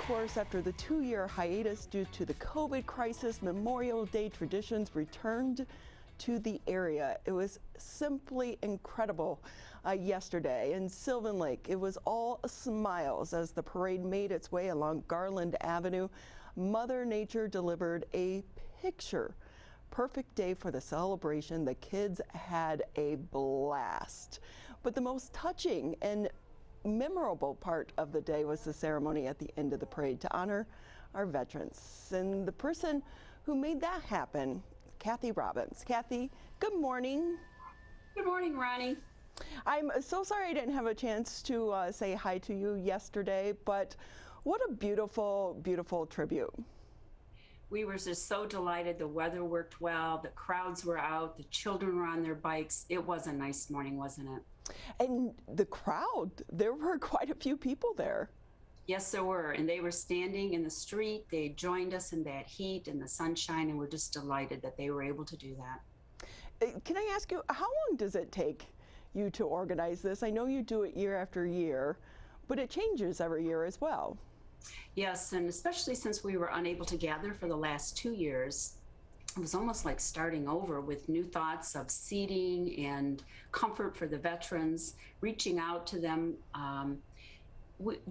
course, after the 2-year hiatus due to the COVID crisis, Memorial Day traditions returned to the area. It was simply incredible yesterday in Sylvan Lake. It was all smiles as the parade made its way along Garland Avenue. Mother Nature delivered a picture perfect day for the celebration. The kids had a blast. But the most touching and memorable part of the day was the ceremony at the end of the parade to honor our veterans. And the person who made that happen, Kathy Robbins. Kathy, good morning. Good morning, Ronnie. I'm so sorry I didn't have a chance to say hi to you yesterday, but what a beautiful, beautiful tribute. We were just so delighted. The weather worked well. The crowds were out. The children were on their bikes. It was a nice morning, wasn't it? And the crowd, there were quite a few people there. Yes, there were. And they were standing in the street. They joined us in that heat and the sunshine, and we're just delighted that they were able to do that. Can I ask you, how long does it take you to organize this? I know you do it year after year, but it changes every year as well. Yes, and especially since we were unable to gather for the last 2 years, it was almost like starting over with new thoughts of seating and comfort for the veterans, reaching out to them.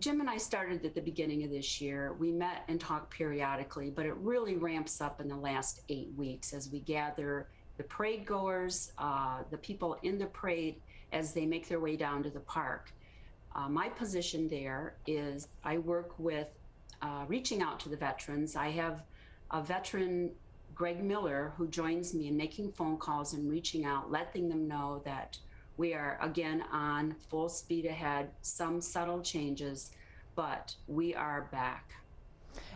Jim and I started at the beginning of this year. We met and talked periodically, but it really ramps up in the last 8 weeks as we gather the parade goers, the people in the parade as they make their way down to the park. My position there is I work with reaching out to the veterans. I have a veteran, Greg Miller, who joins me in making phone calls and reaching out, letting them know that we are again on full speed ahead, some subtle changes, but we are back.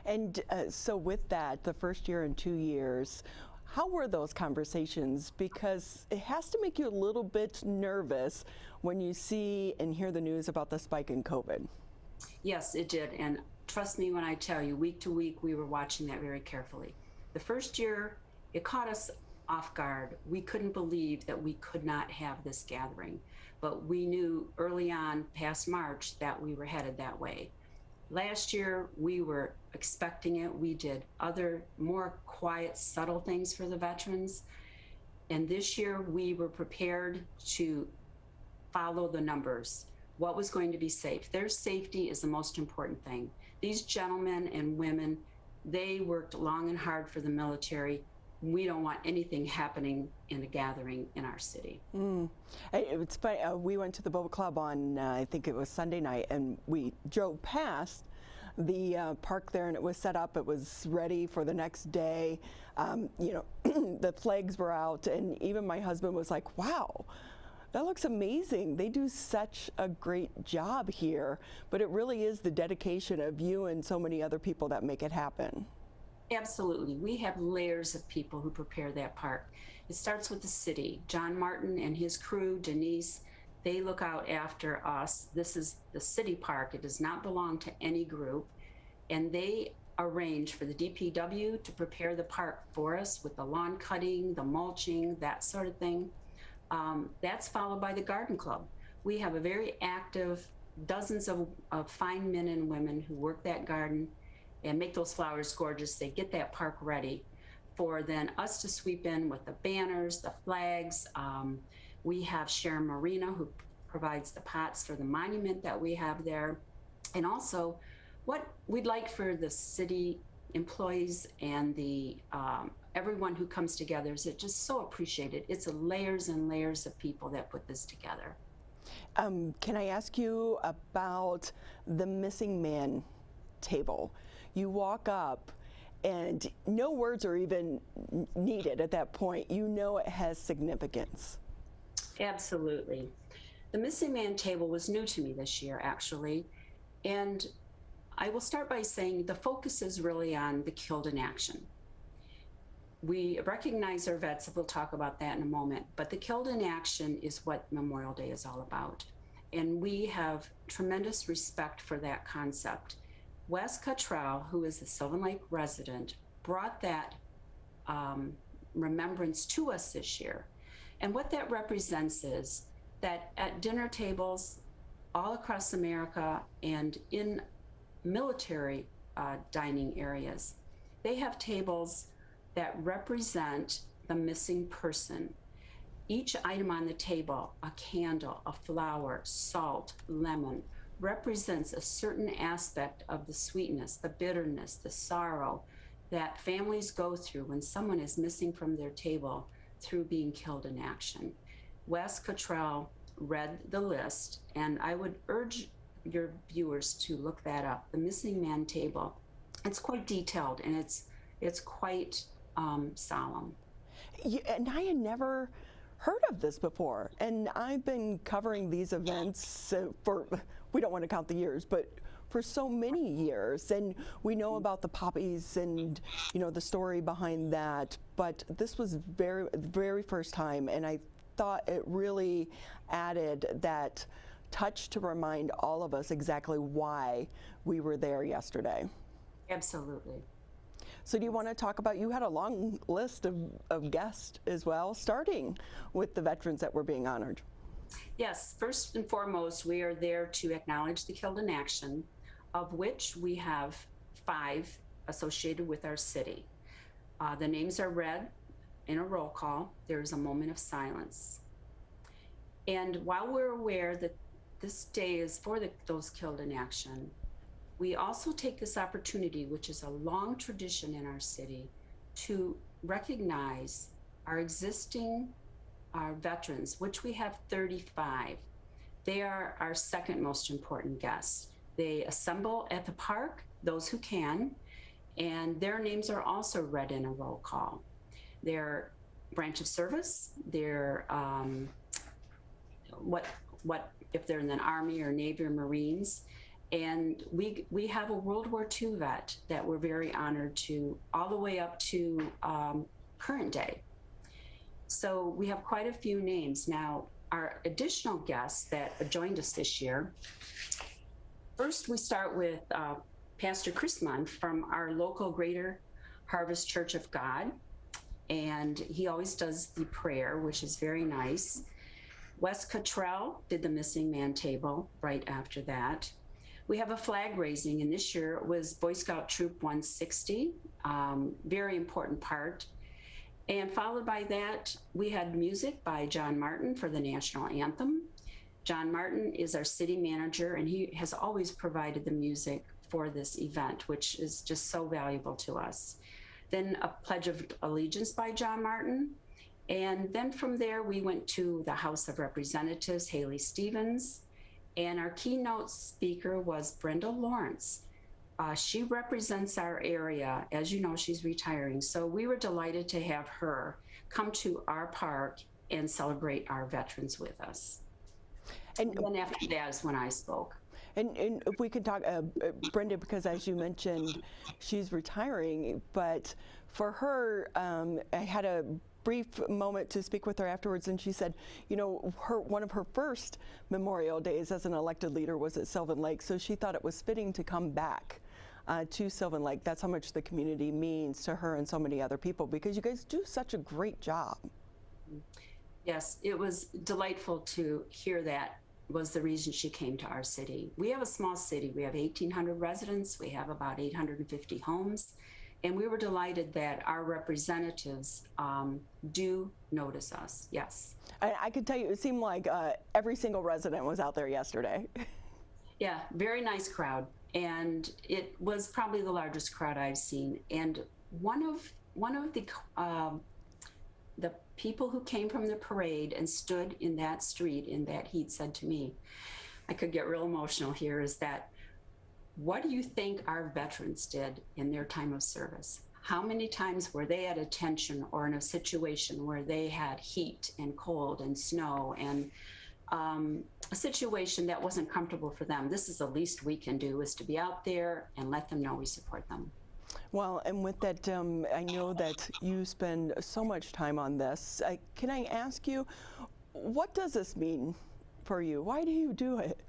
And so with that, the first year in 2 years, how were those conversations? Because it has to make you a little bit nervous when you see and hear the news about the spike in COVID. Yes, it did. And trust me when I tell you, week to week, we were watching that very carefully. The first year, it caught us off guard. We couldn't believe that we could not have this gathering, but we knew early on, past March, that we were headed that way. Last year, we were expecting it. We did other more quiet, subtle things for the veterans. And this year, we were prepared to follow the numbers. What was going to be safe? Their safety is the most important thing. These gentlemen and women, they worked long and hard for the military. We don't want anything happening in a gathering in our city. It's funny, we went to the Boat Club on, I think it was Sunday night, and we drove past the park there, and it was set up. It was ready for the next day. The flags were out, and even my husband was like, wow, that looks amazing. They do such a great job here, but it really is the dedication of you and so many other people that make it happen. Absolutely. We have layers of people who prepare that park. It starts with the city. John Martin and his crew, Denise, they look out after us. This is the city park. It does not belong to any group. And they arrange for the DPW to prepare the park for us with the lawn cutting, the mulching, that sort of thing. That's followed by the garden club. We have a very active, dozens of fine men and women who work that garden and make those flowers gorgeous. They get that park ready for then us to sweep in with the banners, the flags. We have Sharon Marina, who provides the pots for the monument that we have there. And also what we'd like for the city employees and the everyone who comes together is it just so appreciated. It's layers and layers of people that put this together. Can I ask you about the missing man table? You walk up and no words are even needed at that point. You know it has significance. Absolutely. The missing man table was new to me this year, actually. And I will start by saying the focus is really on the killed in action. We recognize our vets, and we'll talk about that in a moment, but the killed in action is what Memorial Day is all about. And we have tremendous respect for that concept. Wes Cottrell, who is a Sylvan Lake resident, brought that remembrance to us this year. And what that represents is that at dinner tables all across America and in military dining areas. They have tables that represent the missing person. Each item on the table, a candle, a flower, salt, lemon, represents a certain aspect of the sweetness, the bitterness, the sorrow that families go through when someone is missing from their table through being killed in action. Wes Cottrell read the list, and I would urge your viewers to look that up, the Missing Man Table. It's quite detailed, and it's quite solemn. Yeah, and I had never heard of this before, and I've been covering these events for, we don't want to count the years, but for so many years, and we know about the poppies and the story behind that, but this was very first time, and I thought it really added that touch to remind all of us exactly why we were there yesterday. Absolutely. So do you want to talk about, you had a long list of guests as well, starting with the veterans that were being honored. Yes, first and foremost, we are there to acknowledge the killed in action, of which we have 5 associated with our city. The names are read in a roll call. There is a moment of silence. And while we're aware that this day is for those killed in action, we also take this opportunity, which is a long tradition in our city, to recognize our existing veterans, which we have 35. They are our second most important guests. They assemble at the park, those who can, and their names are also read in a roll call. Their branch of service, their what if they're in the Army or Navy or Marines. And we have a World War II vet that we're very honored to, all the way up to current day. So we have quite a few names. Now, our additional guests that joined us this year, first we start with Pastor Chris Munn from our local Greater Harvest Church of God. And he always does the prayer, which is very nice. Wes Cottrell did the Missing Man Table right after that. We have a flag raising, and this year it was Boy Scout Troop 160, very important part. And followed by that, we had music by John Martin for the National Anthem. John Martin is our city manager, and he has always provided the music for this event, which is just so valuable to us. Then a Pledge of Allegiance by John Martin. And then from there, we went to the House of Representatives, Haley Stevens, and our keynote speaker was Brenda Lawrence. She represents our area. As you know, she's retiring. So we were delighted to have her come to our park and celebrate our veterans with us. And then after that is when I spoke. And if we could talk, Brenda, because as you mentioned, she's retiring, but for her, I had a brief moment to speak with her afterwards, and she said, one of her first Memorial Days as an elected leader was at Sylvan Lake, so she thought it was fitting to come back to Sylvan Lake. That's how much the community means to her and so many other people, because you guys do such a great job. Yes, it was delightful to hear that was the reason she came to our city. We have a small city. We have 1,800 residents. We have about 850 homes. And we were delighted that our representatives do notice us, yes. I could tell you, it seemed like every single resident was out there yesterday. Yeah, very nice crowd. And it was probably the largest crowd I've seen. And one of the people who came from the parade and stood in that street in that heat said to me, I could get real emotional here, is that, what do you think our veterans did in their time of service? How many times were they at attention or in a situation where they had heat and cold and snow and a situation that wasn't comfortable for them? This is the least we can do, is to be out there and let them know we support them. Well, and with that, I know that you spend so much time on this. Can I ask you, what does this mean for you? Why do you do it?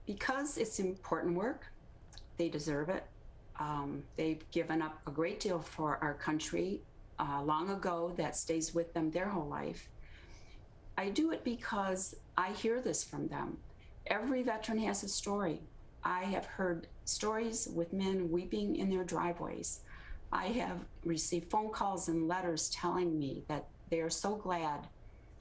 Because it's important work. They deserve it. They've given up a great deal for our country long ago, that stays with them their whole life. I do it because I hear this from them. Every veteran has a story. I have heard stories with men weeping in their driveways. I have received phone calls and letters telling me that they are so glad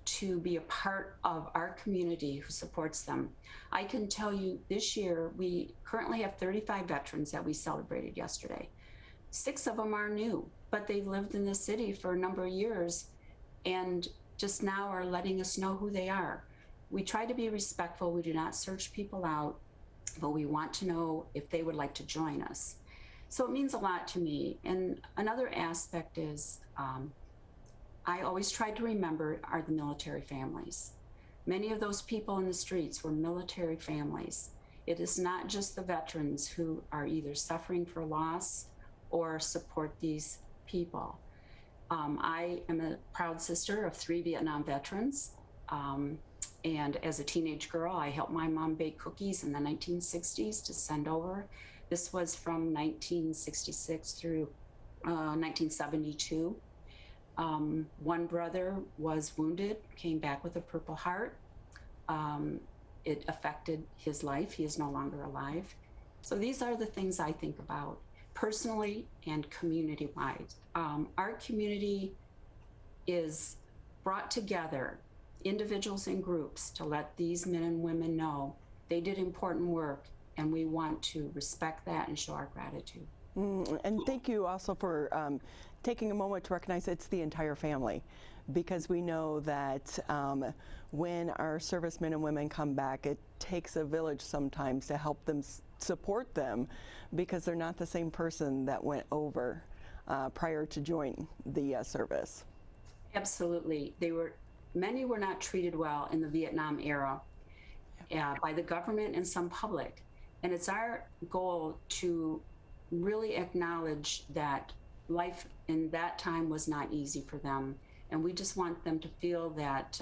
to be a part of our community who supports them. I can tell you this year, we currently have 35 veterans that we celebrated yesterday. 6 of them are new, but they've lived in the city for a number of years and just now are letting us know who they are. We try to be respectful. We do not search people out, but we want to know if they would like to join us. So it means a lot to me. And another aspect is, I always try to remember are the military families. Many of those people in the streets were military families. It is not just the veterans who are either suffering for loss or support these people. I am a proud sister of 3 Vietnam veterans. And as a teenage girl, I helped my mom bake cookies in the 1960s to send over. This was from 1966 through 1972. One brother was wounded, came back with a Purple Heart. It affected his life. He is no longer alive. So these are the things I think about personally and community-wide. Our community is brought together, individuals and groups, to let these men and women know they did important work, and we want to respect that and show our gratitude. And thank you also for taking a moment to recognize it's the entire family, because we know that when our servicemen and women come back, it takes a village sometimes to help them support them, because they're not the same person that went over prior to join the service. Absolutely. Many were not treated well in the Vietnam era by the government and some public. And it's our goal to really acknowledge that life in that time was not easy for them. And we just want them to feel that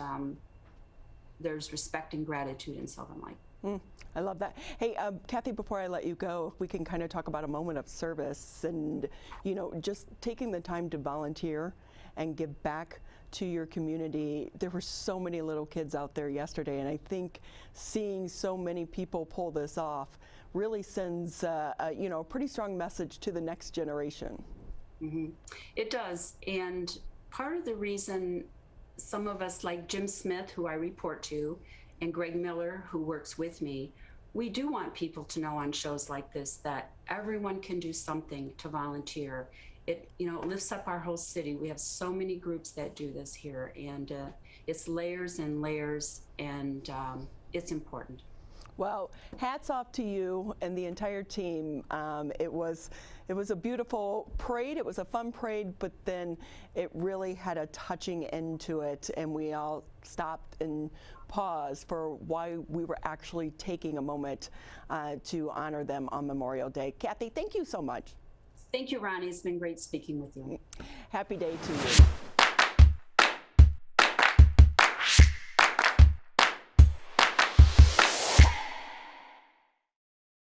there's respect and gratitude in Sylvan Lake. I love that. Hey, Kathy, before I let you go, if we can kind of talk about a moment of service and, you know, just taking the time to volunteer and give back to your community. There were so many little kids out there yesterday, and I think seeing so many people pull this off really sends a pretty strong message to the next generation. It does, and part of the reason some of us, like Jim Smith, who I report to, and Greg Miller, who works with me, we do want people to know on shows like this that everyone can do something to volunteer. It lifts up our whole city. We have so many groups that do this here, and it's layers and layers, and it's important. Well, hats off to you and the entire team. It was a beautiful parade. It was a fun parade, but then it really had a touching end to it, and we all stopped and paused for why we were actually taking a moment to honor them on Memorial Day. Kathy, thank you so much. Thank you, Ronnie. It's been great speaking with you. Happy day to you.